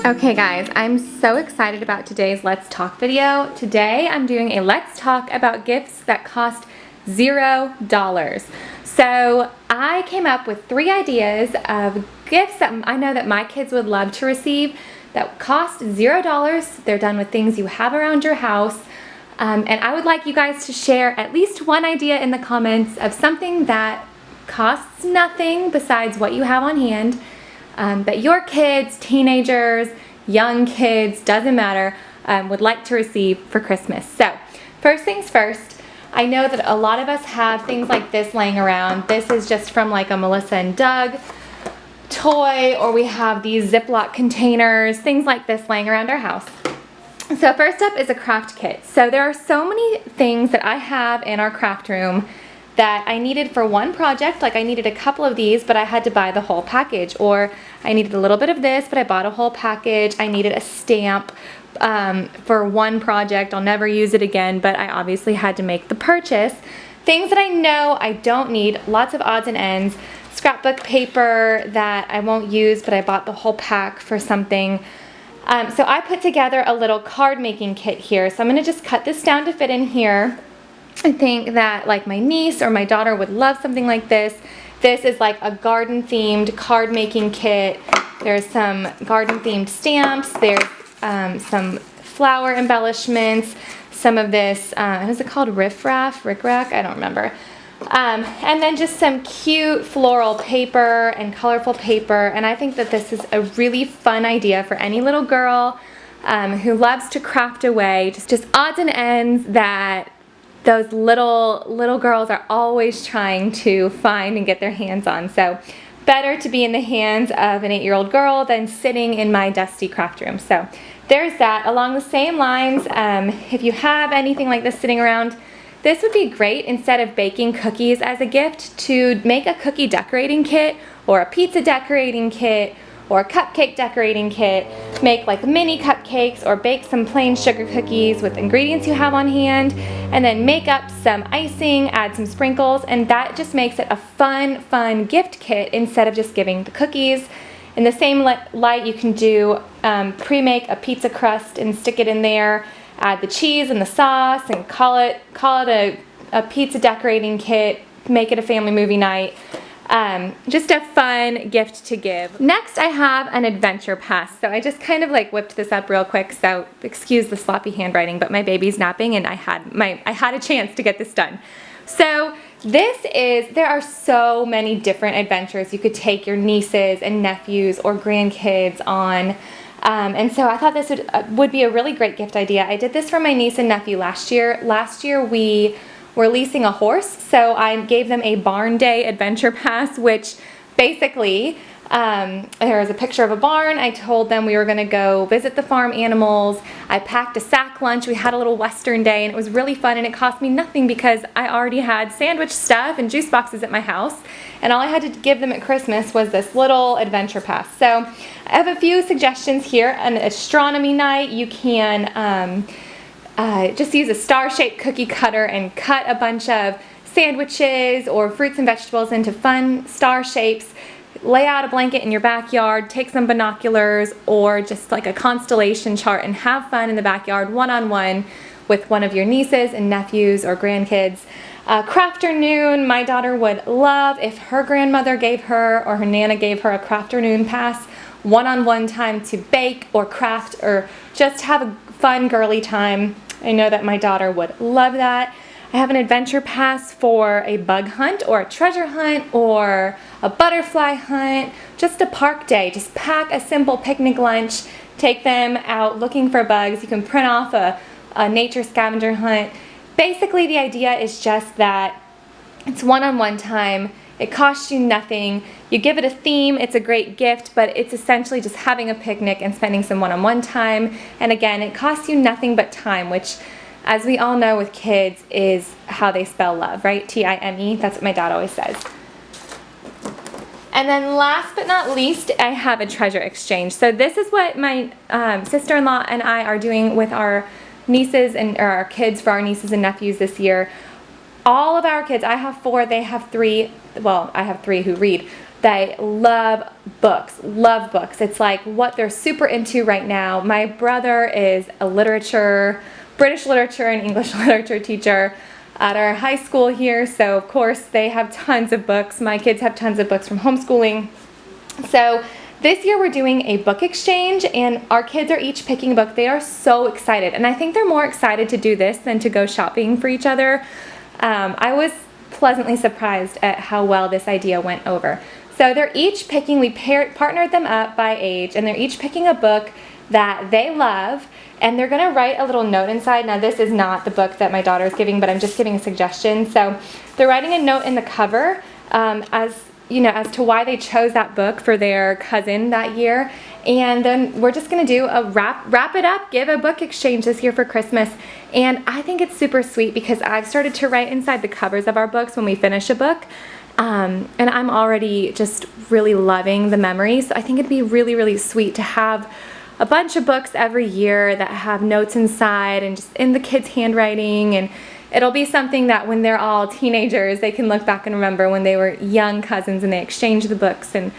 Okay guys, I'm so excited about today's Let's Talk video. Today I'm doing a Let's Talk about gifts that cost $0. So I came up with 3 ideas of gifts that I know that my kids would love to receive that cost $0. They're done with things you have around your house. And I would like you guys to share at least one idea in the comments of something that costs nothing besides what you have on hand. That your kids, teenagers, young kids, doesn't matter, would like to receive for Christmas. So, first things first, I know that a lot of us have things like this laying around. This is just from like a Melissa and Doug toy, or we have these Ziploc containers, things like this laying around our house. So first up is a craft kit. So there are so many things that I have in our craft room that I needed for one project. Like I needed a couple of these, but I had to buy the whole package. Or I needed a little bit of this, but I bought a whole package. I needed a stamp for one project. I'll never use it again, but I obviously had to make the purchase. Things that I know I don't need, lots of odds and ends. Scrapbook paper that I won't use, but I bought the whole pack for something. So I put together a little card making kit here. So I'm gonna just cut this down to fit in here. I think that like my niece or my daughter would love something like this. This is like a garden themed card making kit. There's some garden themed stamps. There's some flower embellishments. Some of this, what is it called? Rickrack? I don't remember. And then just some cute floral paper and colorful paper. And I think that this is a really fun idea for any little girl who loves to craft away. Just odds and ends that those little girls are always trying to find and get their hands on. So better to be in the hands of an 8-year-old girl than sitting in my dusty craft room. So there's that. Along the same lines, if you have anything like this sitting around, this would be great instead of baking cookies as a gift to make a cookie decorating kit or a pizza decorating kit or a cupcake decorating kit. Make like mini cupcakes or bake some plain sugar cookies with ingredients you have on hand, and then make up some icing, add some sprinkles, and that just makes it a fun gift kit instead of just giving the cookies. In the same light, you can do pre-make a pizza crust and stick it in there, add the cheese and the sauce, and call it a pizza decorating kit, make it a family movie night. Just a fun gift to give. Next, I have an adventure pass. So I just kind of like whipped this up real quick, so excuse the sloppy handwriting, but my baby's napping and I had a chance to get this done. So there are so many different adventures you could take your nieces and nephews or grandkids on. And so I thought this would be a really great gift idea. I did this for my niece and nephew last year. Last year we were leasing a horse, so I gave them a barn day adventure pass, which basically, there was a picture of a barn. I told them we were gonna go visit the farm animals. I packed a sack lunch. We had a little Western day and it was really fun, and it cost me nothing because I already had sandwich stuff and juice boxes at my house, and all I had to give them at Christmas was this little adventure pass. So I have a few suggestions here. An astronomy night, you can just use a star-shaped cookie cutter and cut a bunch of sandwiches or fruits and vegetables into fun star shapes. Lay out a blanket in your backyard, take some binoculars or just like a constellation chart and have fun in the backyard one-on-one with one of your nieces and nephews or grandkids. Crafternoon, my daughter would love if her grandmother gave her or her Nana gave her a crafternoon pass, one-on-one time to bake or craft or just have a fun girly time. I know that my daughter would love that. I have an adventure pass for a bug hunt or a treasure hunt or a butterfly hunt, just a park day. Just pack a simple picnic lunch, take them out looking for bugs. You can print off a nature scavenger hunt. Basically, the idea is just that it's one-on-one time. It costs you nothing. You give it a theme, it's a great gift, but it's essentially just having a picnic and spending some one-on-one time. And again, it costs you nothing but time, which, as we all know with kids, is how they spell love, right? T-I-M-E, that's what my dad always says. And then last but not least, I have a treasure exchange. So this is what my sister-in-law and I are doing with our nieces and or our kids for our nieces and nephews this year. All of our kids, I have 4, they have 3, well, I have 3 who read. They love books, love books. It's like what they're super into right now. My brother is a British literature and English literature teacher at our high school here, so of course they have tons of books. My kids have tons of books from homeschooling. So this year we're doing a book exchange, and our kids are each picking a book. They are so excited, and I think they're more excited to do this than to go shopping for each other. I was pleasantly surprised at how well this idea went over. So they're each picking, we partnered them up by age, and they're each picking a book that they love, and they're going to write a little note inside. Now this is not the book that my daughter is giving, but I'm just giving a suggestion. So they're writing a note in the cover as to why they chose that book for their cousin that year. And then we're just going to do a wrap it up, give a book exchange this year for Christmas. And I think it's super sweet because I've started to write inside the covers of our books when we finish a book. And I'm already just really loving the memories. So I think it'd be really, really sweet to have a bunch of books every year that have notes inside and just in the kids' handwriting, and it'll be something that when they're all teenagers, they can look back and remember when they were young cousins and they exchanged the books and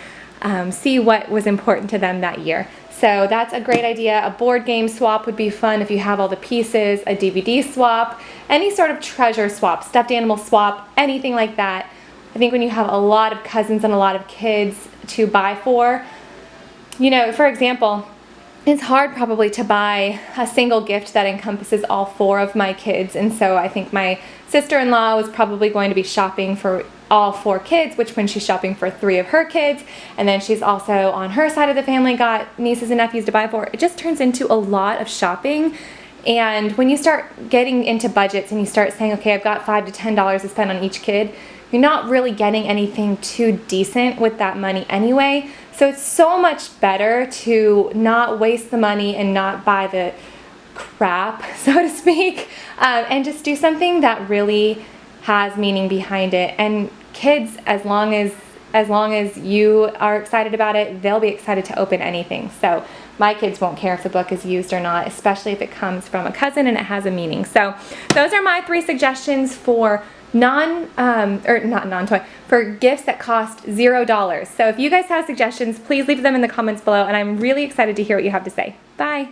see what was important to them that year. So that's a great idea. A board game swap would be fun if you have all the pieces, a DVD swap, any sort of treasure swap, stuffed animal swap, anything like that. I think when you have a lot of cousins and a lot of kids to buy for, for example, it's hard probably to buy a single gift that encompasses all 4 of my kids, and so I think my sister-in-law was probably going to be shopping for all 4 kids, which when she's shopping for 3 of her kids, and then she's also on her side of the family got nieces and nephews to buy for. It just turns into a lot of shopping. And when you start getting into budgets and you start saying, okay, I've got $5 to $10 to spend on each kid, you're not really getting anything too decent with that money anyway. So it's so much better to not waste the money and not buy the crap, so to speak, and just do something that really has meaning behind it. And kids, as long as you are excited about it, they'll be excited to open anything. So my kids won't care if the book is used or not, especially if it comes from a cousin and it has a meaning. So those are my 3 suggestions for for gifts that cost $0. So if you guys have suggestions, please leave them in the comments below, and I'm really excited to hear what you have to say. Bye.